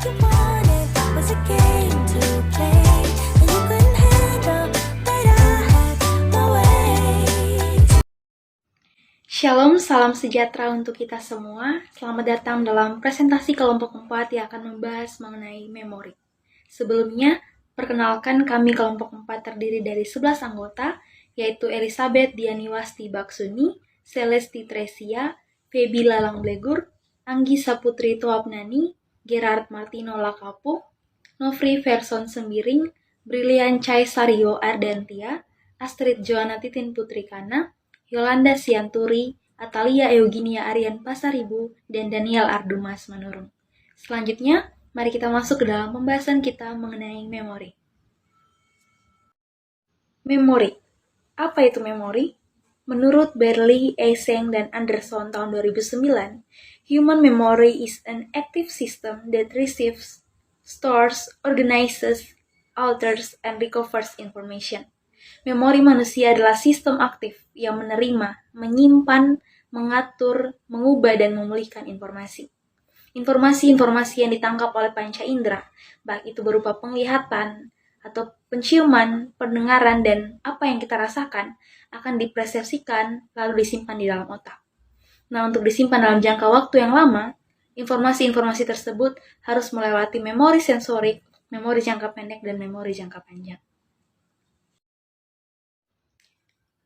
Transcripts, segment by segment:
you wanted was a game to play, and you couldn't handle that I had my way. Shalom, salam sejahtera untuk kita semua. Selamat datang dalam presentasi kelompok 4 yang akan membahas mengenai memori. Sebelumnya, perkenalkan kami kelompok 4 terdiri dari 11 anggota, yaitu Elizabeth Dianiwasti Baksuni, Celesti Tresia, Feby Lalang Blegur, Anggi Saputri Toapnani, Gerard Martino Lakapu, Nofri Verson Sembiring, Brilian Caisario Ardentia, Astrid Joanna Titin Putrikana, Yolanda Sianturi, Atalia Eugenia Arian Pasaribu, dan Daniel Ardumas Manurung. Selanjutnya, mari kita masuk ke dalam pembahasan kita mengenai memori. Memori. Apa itu memori? Menurut Berley, Eysenck, dan Anderson tahun 2009, human memory is an active system that receives, stores, organizes, alters, and recovers information. Memori manusia adalah sistem aktif yang menerima, menyimpan, mengatur, mengubah, dan memulihkan informasi. Informasi-informasi yang ditangkap oleh panca indera, baik itu berupa penglihatan, atau penciuman, pendengaran, dan apa yang kita rasakan, akan dipersepsikan lalu disimpan di dalam otak. Nah, untuk disimpan dalam jangka waktu yang lama, informasi-informasi tersebut harus melewati memori sensorik, memori jangka pendek, dan memori jangka panjang.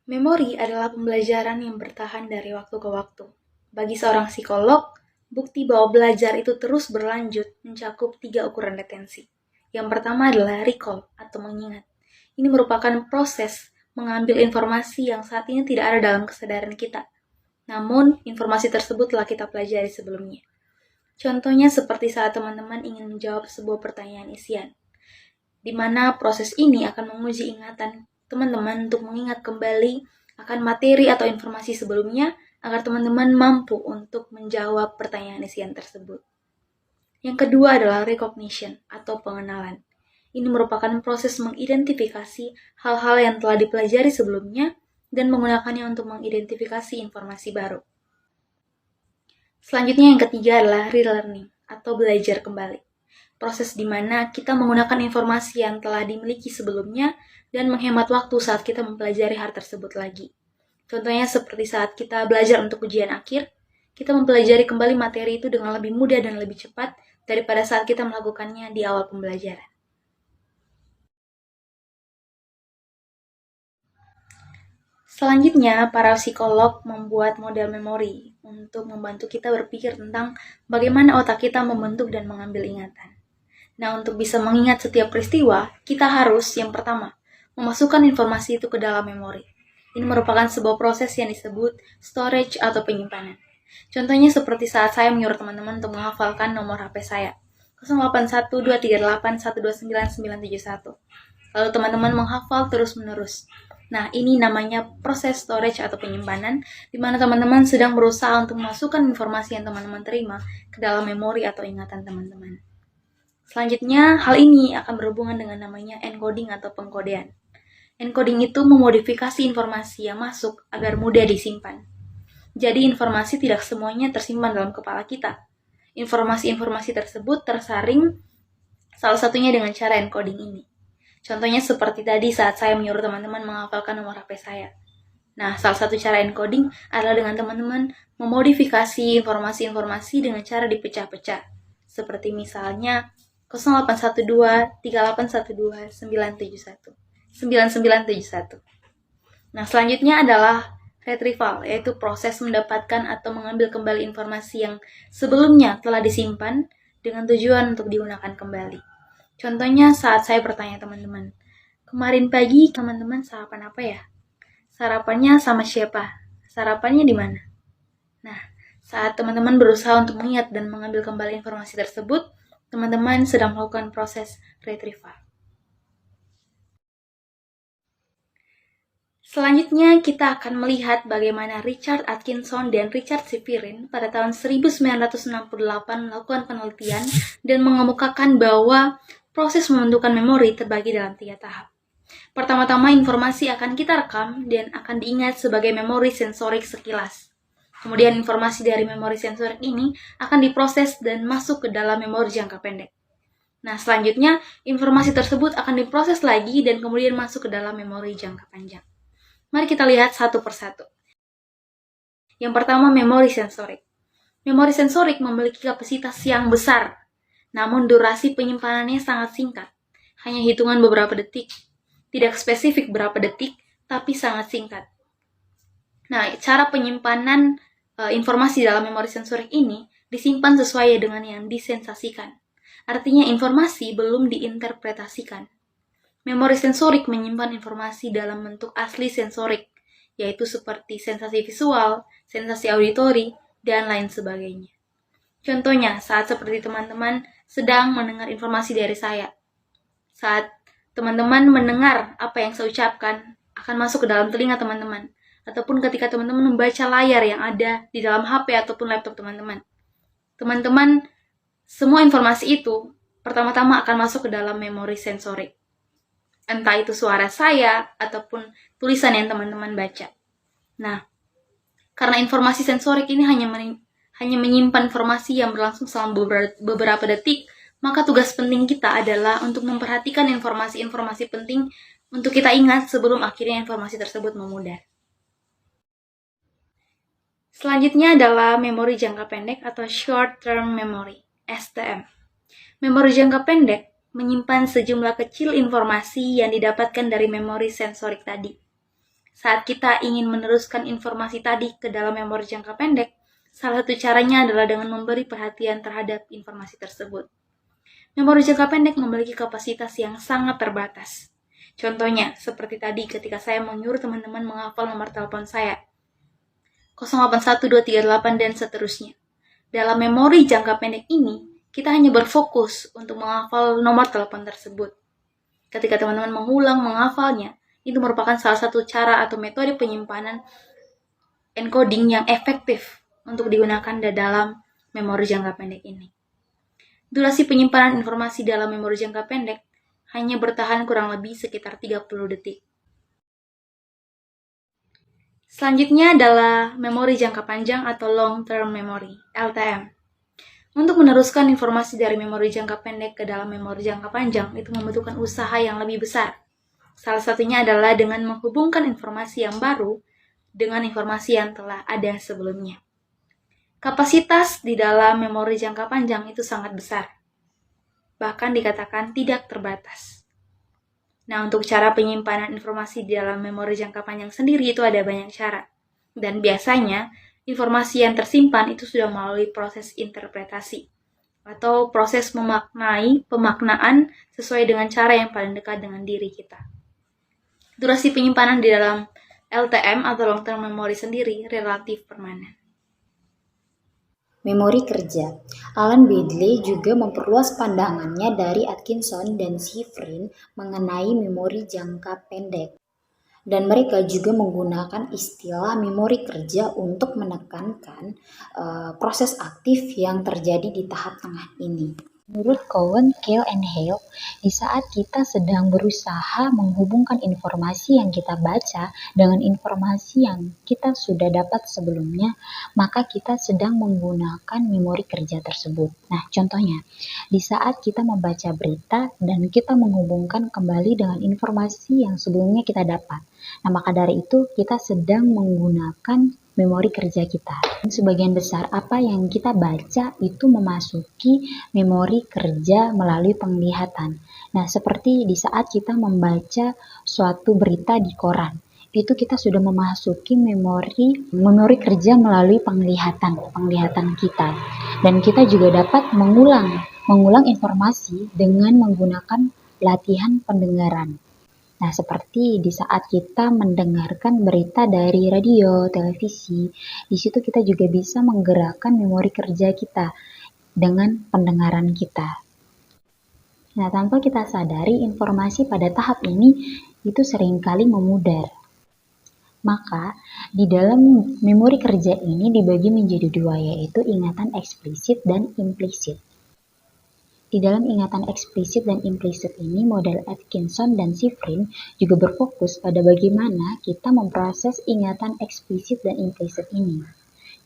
Memori adalah pembelajaran yang bertahan dari waktu ke waktu. Bagi seorang psikolog, bukti bahwa belajar itu terus berlanjut mencakup 3 ukuran retensi. Yang pertama adalah recall atau mengingat. Ini merupakan proses mengambil informasi yang saat ini tidak ada dalam kesadaran kita. Namun, informasi tersebut telah kita pelajari sebelumnya. Contohnya seperti saat teman-teman ingin menjawab sebuah pertanyaan isian, di mana proses ini akan menguji ingatan teman-teman untuk mengingat kembali akan materi atau informasi sebelumnya agar teman-teman mampu untuk menjawab pertanyaan isian tersebut. Yang kedua adalah recognition atau pengenalan. Ini merupakan proses mengidentifikasi hal-hal yang telah dipelajari sebelumnya dan menggunakannya untuk mengidentifikasi informasi baru. Selanjutnya yang ketiga adalah relearning atau belajar kembali. Proses di mana kita menggunakan informasi yang telah dimiliki sebelumnya dan menghemat waktu saat kita mempelajari hal tersebut lagi. Contohnya seperti saat kita belajar untuk ujian akhir, kita mempelajari kembali materi itu dengan lebih mudah dan lebih cepat daripada saat kita melakukannya di awal pembelajaran. Selanjutnya, para psikolog membuat model memori untuk membantu kita berpikir tentang bagaimana otak kita membentuk dan mengambil ingatan. Nah, untuk bisa mengingat setiap peristiwa, kita harus, yang pertama, memasukkan informasi itu ke dalam memori. Ini merupakan sebuah proses yang disebut storage atau penyimpanan. Contohnya seperti saat saya menyuruh teman-teman untuk menghafalkan nomor HP saya, 081238129971. Lalu teman-teman menghafal terus-menerus. Nah, ini namanya proses storage atau penyimpanan, di mana teman-teman sedang berusaha untuk memasukkan informasi yang teman-teman terima ke dalam memori atau ingatan teman-teman. Selanjutnya, hal ini akan berhubungan dengan namanya encoding atau pengkodean. Encoding itu memodifikasi informasi yang masuk agar mudah disimpan. Jadi, informasi tidak semuanya tersimpan dalam kepala kita. Informasi-informasi tersebut tersaring salah satunya dengan cara encoding ini. Contohnya seperti tadi saat saya menyuruh teman-teman menghafalkan nomor HP saya. Nah, salah satu cara encoding adalah dengan teman-teman memodifikasi informasi-informasi dengan cara dipecah-pecah. Seperti misalnya 081238129971. Nah, selanjutnya adalah retrieval, yaitu proses mendapatkan atau mengambil kembali informasi yang sebelumnya telah disimpan dengan tujuan untuk digunakan kembali. Contohnya saat saya bertanya teman-teman, kemarin pagi teman-teman sarapan apa ya? Sarapannya sama siapa? Sarapannya di mana? Nah, saat teman-teman berusaha untuk mengingat dan mengambil kembali informasi tersebut, teman-teman sedang melakukan proses retrieval. Selanjutnya, kita akan melihat bagaimana Richard Atkinson dan Richard Severin pada tahun 1968 melakukan penelitian dan mengemukakan bahwa proses membentukan memori terbagi dalam 3 tahap. Pertama-tama, informasi akan kita rekam dan akan diingat sebagai memori sensorik sekilas. Kemudian informasi dari memori sensorik ini akan diproses dan masuk ke dalam memori jangka pendek. Nah, selanjutnya informasi tersebut akan diproses lagi dan kemudian masuk ke dalam memori jangka panjang. Mari kita lihat satu persatu. Yang pertama, memori sensorik. Memori sensorik memiliki kapasitas yang besar, namun durasi penyimpanannya sangat singkat, hanya hitungan beberapa detik. Tidak spesifik berapa detik, tapi sangat singkat. Nah, cara penyimpanan informasi dalam memori sensorik ini disimpan sesuai dengan yang disensasikan. Artinya informasi belum diinterpretasikan. Memori sensorik menyimpan informasi dalam bentuk asli sensorik, yaitu seperti sensasi visual, sensasi auditori, dan lain sebagainya. Contohnya, saat seperti teman-teman sedang mendengar informasi dari saya. Saat teman-teman mendengar apa yang saya ucapkan, akan masuk ke dalam telinga teman-teman. Ataupun ketika teman-teman membaca layar yang ada di dalam HP ataupun laptop teman-teman. Teman-teman, semua informasi itu pertama-tama akan masuk ke dalam memori sensorik. Entah itu suara saya ataupun tulisan yang teman-teman baca. Nah, karena informasi sensorik ini hanya menyimpan informasi yang berlangsung selama beberapa detik, maka tugas penting kita adalah untuk memperhatikan informasi-informasi penting untuk kita ingat sebelum akhirnya informasi tersebut memudar. Selanjutnya adalah memori jangka pendek atau short term memory, STM. Memori jangka pendek menyimpan sejumlah kecil informasi yang didapatkan dari memori sensorik tadi. Saat kita ingin meneruskan informasi tadi ke dalam memori jangka pendek, salah satu caranya adalah dengan memberi perhatian terhadap informasi tersebut. Memori jangka pendek memiliki kapasitas yang sangat terbatas. Contohnya, seperti tadi ketika saya menyuruh teman-teman menghafal nomor telepon saya, 081238 dan seterusnya. Dalam memori jangka pendek ini, kita hanya berfokus untuk menghafal nomor telepon tersebut. Ketika teman-teman mengulang menghafalnya, itu merupakan salah satu cara atau metode penyimpanan encoding yang efektif untuk digunakan dalam memori jangka pendek ini. Durasi penyimpanan informasi dalam memori jangka pendek hanya bertahan kurang lebih sekitar 30 detik. Selanjutnya adalah memori jangka panjang atau long term memory, LTM. Untuk meneruskan informasi dari memori jangka pendek ke dalam memori jangka panjang, itu membutuhkan usaha yang lebih besar. Salah satunya adalah dengan menghubungkan informasi yang baru dengan informasi yang telah ada sebelumnya. Kapasitas di dalam memori jangka panjang itu sangat besar. Bahkan dikatakan tidak terbatas. Nah, untuk cara penyimpanan informasi di dalam memori jangka panjang sendiri itu ada banyak cara. Dan biasanya, informasi yang tersimpan itu sudah melalui proses interpretasi atau proses pemaknaan sesuai dengan cara yang paling dekat dengan diri kita. Durasi penyimpanan di dalam LTM atau long term memory sendiri relatif permanen. Memori kerja. Alan Baddeley juga memperluas pandangannya dari Atkinson dan Shiffrin mengenai memori jangka pendek. Dan mereka juga menggunakan istilah memori kerja untuk menekankan proses aktif yang terjadi di tahap tengah ini. Menurut Cohen, Kale, and Hale, di saat kita sedang berusaha menghubungkan informasi yang kita baca dengan informasi yang kita sudah dapat sebelumnya, maka kita sedang menggunakan memori kerja tersebut. Nah, contohnya, di saat kita membaca berita dan kita menghubungkan kembali dengan informasi yang sebelumnya kita dapat. Nah, maka dari itu kita sedang menggunakan memori kerja kita. Sebagian besar apa yang kita baca itu memasuki memori kerja melalui penglihatan. Nah, seperti di saat kita membaca suatu berita di koran, itu kita sudah memasuki memori kerja melalui penglihatan kita. Dan kita juga dapat mengulang informasi dengan menggunakan latihan pendengaran. Nah, seperti di saat kita mendengarkan berita dari radio, televisi, di situ kita juga bisa menggerakkan memori kerja kita dengan pendengaran kita. Nah, tanpa kita sadari, informasi pada tahap ini itu seringkali memudar. Maka, di dalam memori kerja ini dibagi menjadi dua, yaitu ingatan eksplisit dan implisit. Di dalam ingatan eksplisit dan implisit ini, model Atkinson dan Shiffrin juga berfokus pada bagaimana kita memproses ingatan eksplisit dan implisit ini.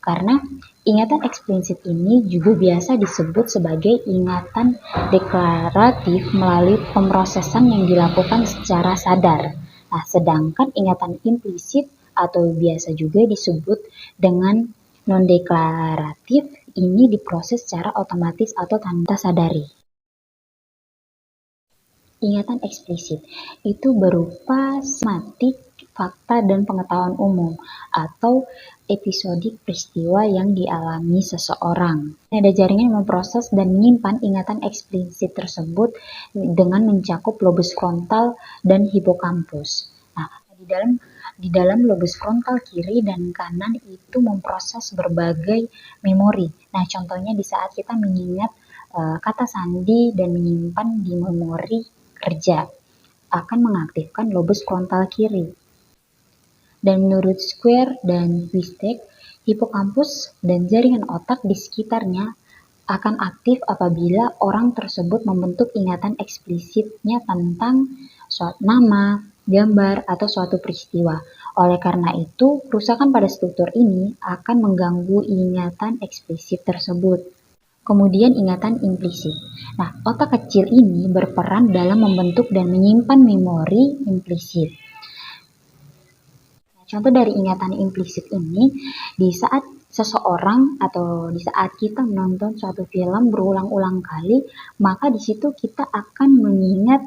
Karena ingatan eksplisit ini juga biasa disebut sebagai ingatan deklaratif melalui pemrosesan yang dilakukan secara sadar. Nah, sedangkan ingatan implisit atau biasa juga disebut dengan non-deklaratif ini diproses secara otomatis atau tanpa sadari. Ingatan eksplisit itu berupa sematik, fakta, dan pengetahuan umum atau episodik peristiwa yang dialami seseorang. Ada jaringan yang memproses dan menyimpan ingatan eksplisit tersebut dengan mencakup lobus frontal dan hipokampus. Nah, di dalam lobus frontal kiri dan kanan itu memproses berbagai memori. Nah, contohnya di saat kita mengingat kata sandi dan menyimpan di memori kerja akan mengaktifkan lobus frontal kiri. Dan menurut Square dan Wistek, hipokampus dan jaringan otak di sekitarnya akan aktif apabila orang tersebut membentuk ingatan eksplisitnya tentang suatu nama, gambar, atau suatu peristiwa. Oleh karena itu, kerusakan pada struktur ini akan mengganggu ingatan eksplisit tersebut. Kemudian ingatan implisit. Nah, otak kecil ini berperan dalam membentuk dan menyimpan memori implisit. Contoh dari ingatan implisit ini, di saat seseorang atau di saat kita menonton suatu film berulang-ulang kali, maka di situ kita akan mengingat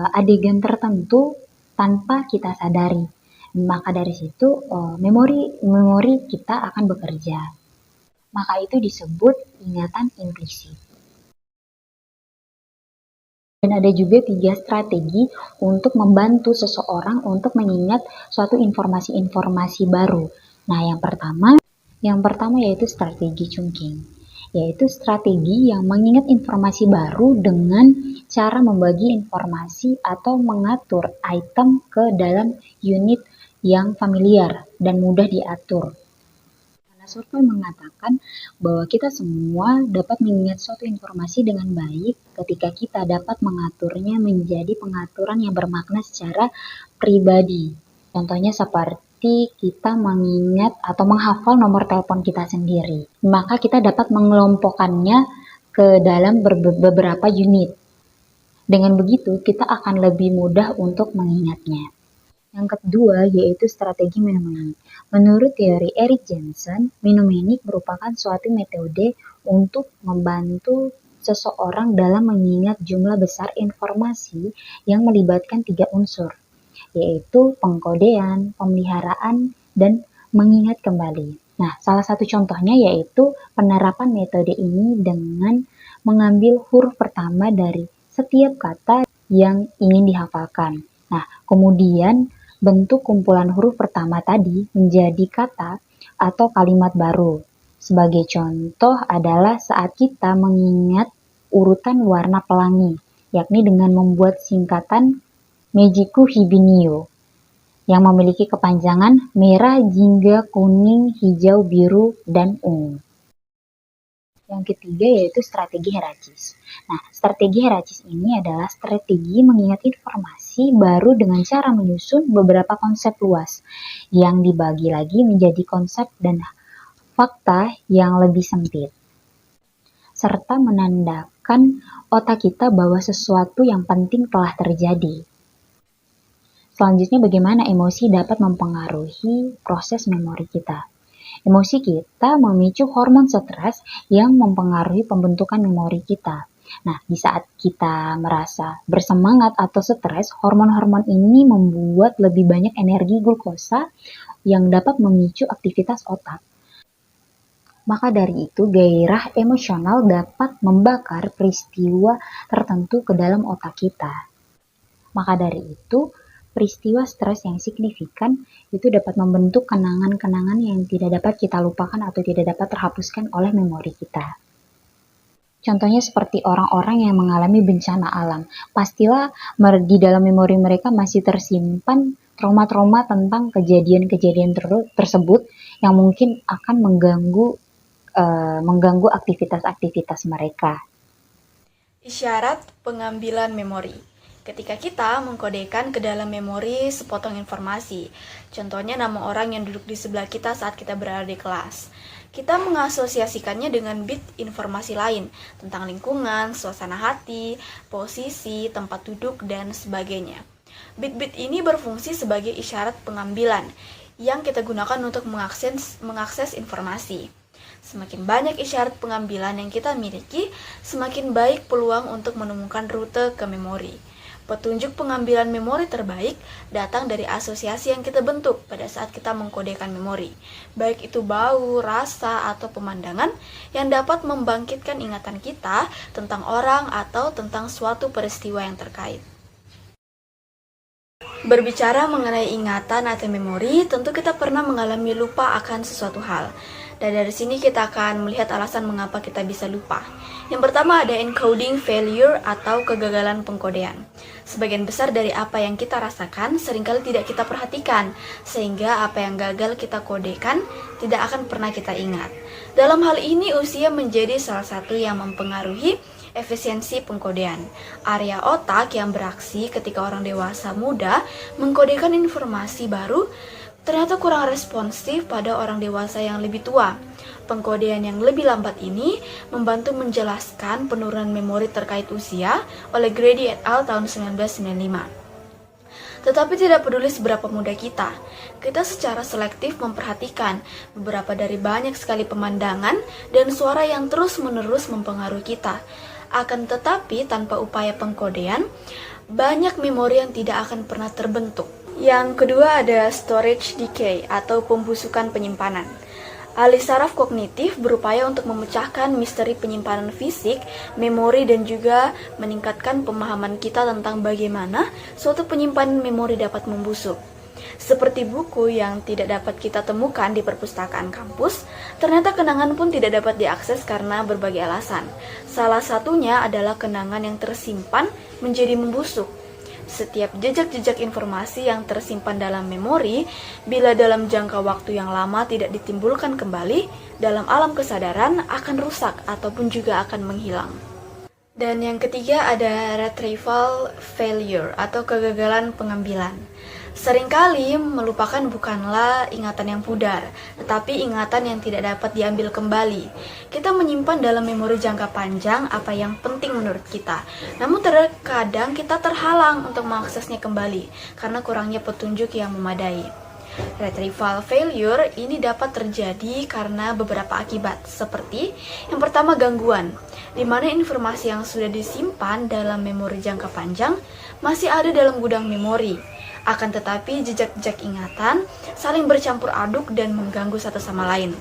adegan tertentu tanpa kita sadari. Maka dari situ memori kita akan bekerja. Maka itu disebut ingatan implisit. Dan ada juga 3 strategi untuk membantu seseorang untuk mengingat suatu informasi-informasi baru. Nah, yang pertama yaitu strategi Chungking, yaitu strategi yang mengingat informasi baru dengan cara membagi informasi atau mengatur item ke dalam unit yang familiar dan mudah diatur. Survei mengatakan bahwa kita semua dapat mengingat suatu informasi dengan baik ketika kita dapat mengaturnya menjadi pengaturan yang bermakna secara pribadi. Contohnya seperti kita mengingat atau menghafal nomor telepon kita sendiri. Maka kita dapat mengelompokkannya ke dalam beberapa unit. Dengan begitu, kita akan lebih mudah untuk mengingatnya. Yang kedua yaitu strategi mnemonic. Menurut teori Eric Jensen, mnemonic merupakan suatu metode untuk membantu seseorang dalam mengingat jumlah besar informasi yang melibatkan 3 unsur, yaitu pengkodean, pemeliharaan, dan mengingat kembali. Nah, salah satu contohnya yaitu penerapan metode ini dengan mengambil huruf pertama dari setiap kata yang ingin dihafalkan. Nah, kemudian bentuk kumpulan huruf pertama tadi menjadi kata atau kalimat baru. Sebagai contoh adalah saat kita mengingat urutan warna pelangi, yakni dengan membuat singkatan Mejiku Hibinio yang memiliki kepanjangan merah, jingga, kuning, hijau, biru, dan ungu. Yang ketiga yaitu strategi hierarkis. Nah, strategi hierarkis ini adalah strategi mengingat informasi baru dengan cara menyusun beberapa konsep luas yang dibagi lagi menjadi konsep dan fakta yang lebih sempit, serta menandakan otak kita bahwa sesuatu yang penting telah terjadi. Selanjutnya, bagaimana emosi dapat mempengaruhi proses memori kita. Emosi kita memicu hormon stres yang mempengaruhi pembentukan memori kita. Nah, di saat kita merasa bersemangat atau stres, hormon-hormon ini membuat lebih banyak energi glukosa yang dapat memicu aktivitas otak. Maka dari itu, gairah emosional dapat membakar peristiwa tertentu ke dalam otak kita. Maka dari itu, peristiwa stres yang signifikan itu dapat membentuk kenangan-kenangan yang tidak dapat kita lupakan atau tidak dapat terhapuskan oleh memori kita. Contohnya seperti orang-orang yang mengalami bencana alam. Pastilah di dalam memori mereka masih tersimpan trauma-trauma tentang kejadian-kejadian tersebut yang mungkin akan mengganggu aktivitas-aktivitas mereka. Isyarat pengambilan memori. Ketika kita mengkodekan ke dalam memori sepotong informasi, contohnya nama orang yang duduk di sebelah kita saat kita berada di kelas. Kita mengasosiasikannya dengan bit informasi lain tentang lingkungan, suasana hati, posisi, tempat duduk, dan sebagainya. Bit-bit ini berfungsi sebagai isyarat pengambilan yang kita gunakan untuk mengakses informasi. Semakin banyak isyarat pengambilan yang kita miliki, semakin baik peluang untuk menemukan rute ke memori. Petunjuk pengambilan memori terbaik datang dari asosiasi yang kita bentuk pada saat kita mengkodekan memori, baik itu bau, rasa, atau pemandangan yang dapat membangkitkan ingatan kita tentang orang atau tentang suatu peristiwa yang terkait. Berbicara mengenai ingatan atau memori, tentu kita pernah mengalami lupa akan sesuatu hal. Dan dari sini kita akan melihat alasan mengapa kita bisa lupa. Yang pertama ada encoding failure atau kegagalan pengkodean. Sebagian besar dari apa yang kita rasakan seringkali tidak kita perhatikan, sehingga apa yang gagal kita kodekan tidak akan pernah kita ingat. Dalam hal ini usia menjadi salah satu yang mempengaruhi efisiensi pengkodean. Area otak yang beraksi ketika orang dewasa muda mengkodekan informasi baru ternyata kurang responsif pada orang dewasa yang lebih tua. Pengkodean yang lebih lambat ini membantu menjelaskan penurunan memori terkait usia oleh Grady et al. Tahun 1995. Tetapi tidak peduli seberapa muda kita secara selektif memperhatikan beberapa dari banyak sekali pemandangan dan suara yang terus-menerus mempengaruhi kita. Akan tetapi tanpa upaya pengkodean, banyak memori yang tidak akan pernah terbentuk. Yang kedua ada storage decay atau pembusukan penyimpanan. Ahli saraf kognitif berupaya untuk memecahkan misteri penyimpanan fisik, memori, dan juga meningkatkan pemahaman kita tentang bagaimana suatu penyimpanan memori dapat membusuk. Seperti buku yang tidak dapat kita temukan di perpustakaan kampus, ternyata kenangan pun tidak dapat diakses karena berbagai alasan. Salah satunya adalah kenangan yang tersimpan menjadi membusuk. Setiap jejak-jejak informasi yang tersimpan dalam memori, bila dalam jangka waktu yang lama tidak ditimbulkan kembali, dalam alam kesadaran akan rusak ataupun juga akan menghilang. Dan yang ketiga ada retrieval failure atau kegagalan pengambilan. Seringkali melupakan bukanlah ingatan yang pudar, tetapi ingatan yang tidak dapat diambil kembali. Kita menyimpan dalam memori jangka panjang apa yang penting menurut kita, namun terkadang kita terhalang untuk mengaksesnya kembali karena kurangnya petunjuk yang memadai. Retrieval failure ini dapat terjadi karena beberapa akibat, seperti yang pertama gangguan, di mana informasi yang sudah disimpan dalam memori jangka panjang masih ada dalam gudang memori. Akan tetapi jejak-jejak ingatan saling bercampur aduk dan mengganggu satu sama lain.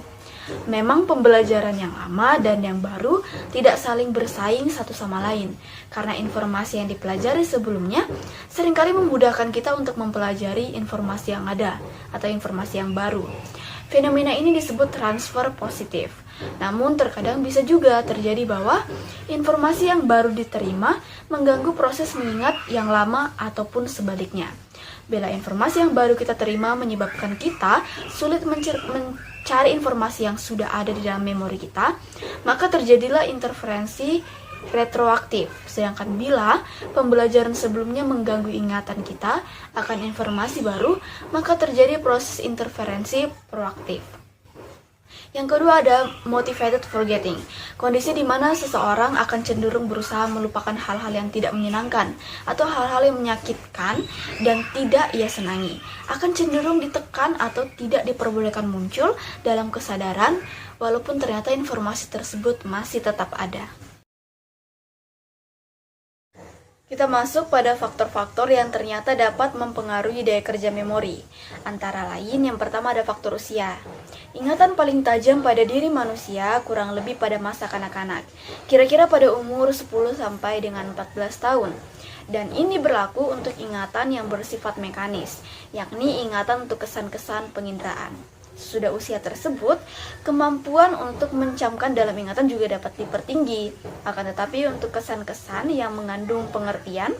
Memang pembelajaran yang lama dan yang baru tidak saling bersaing satu sama lain, karena informasi yang dipelajari sebelumnya seringkali memudahkan kita untuk mempelajari informasi yang ada atau informasi yang baru. Fenomena ini disebut transfer positif. Namun terkadang bisa juga terjadi bahwa informasi yang baru diterima mengganggu proses mengingat yang lama ataupun sebaliknya. Bila informasi yang baru kita terima menyebabkan kita sulit mencari informasi yang sudah ada di dalam memori kita, maka terjadilah interferensi retroaktif. Sedangkan bila pembelajaran sebelumnya mengganggu ingatan kita akan informasi baru, maka terjadi proses interferensi proaktif. Yang kedua ada motivated forgetting, kondisi di mana seseorang akan cenderung berusaha melupakan hal-hal yang tidak menyenangkan atau hal-hal yang menyakitkan dan tidak ia senangi, akan cenderung ditekan atau tidak diperbolehkan muncul dalam kesadaran walaupun ternyata informasi tersebut masih tetap ada. Kita masuk pada faktor-faktor yang ternyata dapat mempengaruhi daya kerja memori. Antara lain, yang pertama ada faktor usia. Ingatan paling tajam pada diri manusia kurang lebih pada masa kanak-kanak, kira-kira pada umur 10 sampai dengan 14 tahun. Dan ini berlaku untuk ingatan yang bersifat mekanis, yakni ingatan untuk kesan-kesan penginderaan. Sudah usia tersebut, kemampuan untuk mencamkan dalam ingatan juga dapat dipertinggi. Akan tetapi untuk kesan-kesan yang mengandung pengertian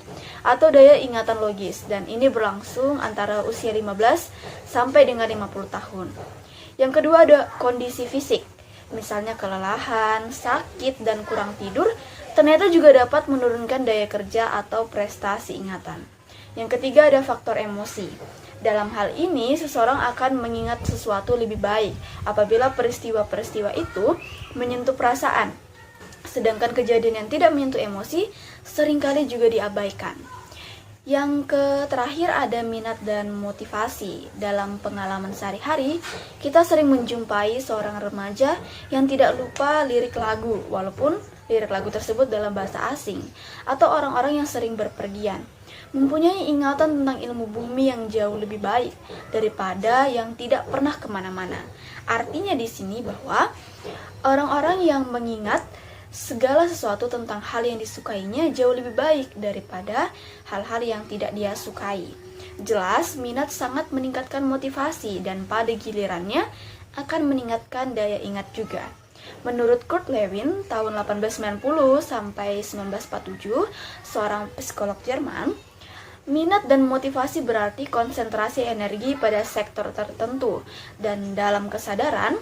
atau daya ingatan logis, dan ini berlangsung antara usia 15 sampai dengan 50 tahun. Yang kedua ada kondisi fisik, misalnya kelelahan, sakit, dan kurang tidur, ternyata juga dapat menurunkan daya kerja atau prestasi ingatan. Yang ketiga ada faktor emosi. Dalam hal ini, seseorang akan mengingat sesuatu lebih baik apabila peristiwa-peristiwa itu menyentuh perasaan. Sedangkan kejadian yang tidak menyentuh emosi seringkali juga diabaikan. Yang terakhir ada minat dan motivasi. Dalam pengalaman sehari-hari, kita sering menjumpai seorang remaja yang tidak lupa lirik lagu, walaupun lirik lagu tersebut dalam bahasa asing, atau orang-orang yang sering berpergian, mempunyai ingatan tentang ilmu bumi yang jauh lebih baik daripada yang tidak pernah kemana-mana. Artinya di sini bahwa orang-orang yang mengingat segala sesuatu tentang hal yang disukainya jauh lebih baik daripada hal-hal yang tidak dia sukai. Jelas, minat sangat meningkatkan motivasi dan pada gilirannya akan meningkatkan daya ingat juga. Menurut Kurt Lewin, tahun 1890 sampai 1947, seorang psikolog Jerman, minat dan motivasi berarti konsentrasi energi pada sektor tertentu, dan dalam kesadaran,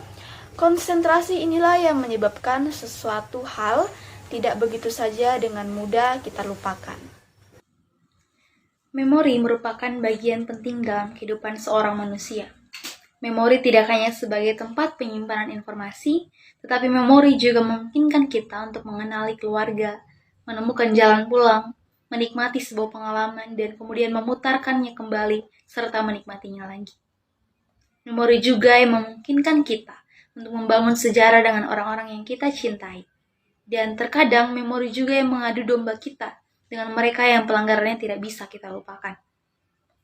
konsentrasi inilah yang menyebabkan sesuatu hal tidak begitu saja dengan mudah kita lupakan. Memori merupakan bagian penting dalam kehidupan seorang manusia. Memori tidak hanya sebagai tempat penyimpanan informasi, tetapi memori juga memungkinkan kita untuk mengenali keluarga, menemukan jalan pulang, menikmati sebuah pengalaman, dan kemudian memutarkannya kembali serta menikmatinya lagi. Memori juga yang memungkinkan kita untuk membangun sejarah dengan orang-orang yang kita cintai. Dan terkadang memori juga yang mengadu domba kita dengan mereka yang pelanggarannya tidak bisa kita lupakan.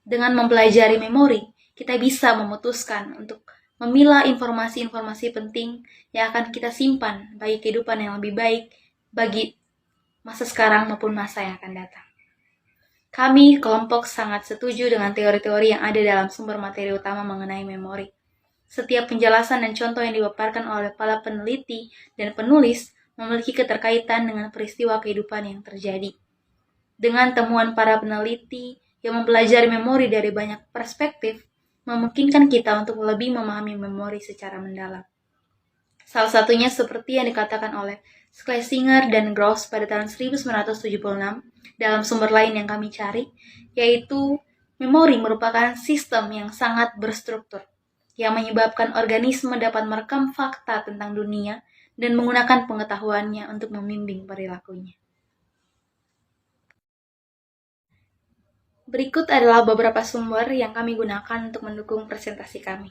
Dengan mempelajari memori, kita bisa memutuskan untuk memilah informasi-informasi penting yang akan kita simpan bagi kehidupan yang lebih baik bagi masa sekarang maupun masa yang akan datang. Kami, kelompok, sangat setuju dengan teori-teori yang ada dalam sumber materi utama mengenai memori. Setiap penjelasan dan contoh yang dipaparkan oleh para peneliti dan penulis memiliki keterkaitan dengan peristiwa kehidupan yang terjadi. Dengan temuan para peneliti yang mempelajari memori dari banyak perspektif, memungkinkan kita untuk lebih memahami memori secara mendalam. Salah satunya seperti yang dikatakan oleh Schlesinger dan Gross pada tahun 1976 dalam sumber lain yang kami cari, yaitu memori merupakan sistem yang sangat berstruktur, yang menyebabkan organisme dapat merekam fakta tentang dunia dan menggunakan pengetahuannya untuk membimbing perilakunya. Berikut adalah beberapa sumber yang kami gunakan untuk mendukung presentasi kami.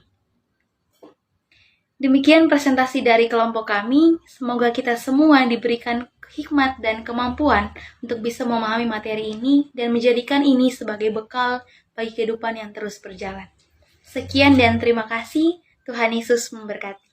Demikian presentasi dari kelompok kami. Semoga kita semua diberikan hikmat dan kemampuan untuk bisa memahami materi ini dan menjadikan ini sebagai bekal bagi kehidupan yang terus berjalan. Sekian dan terima kasih. Tuhan Yesus memberkati.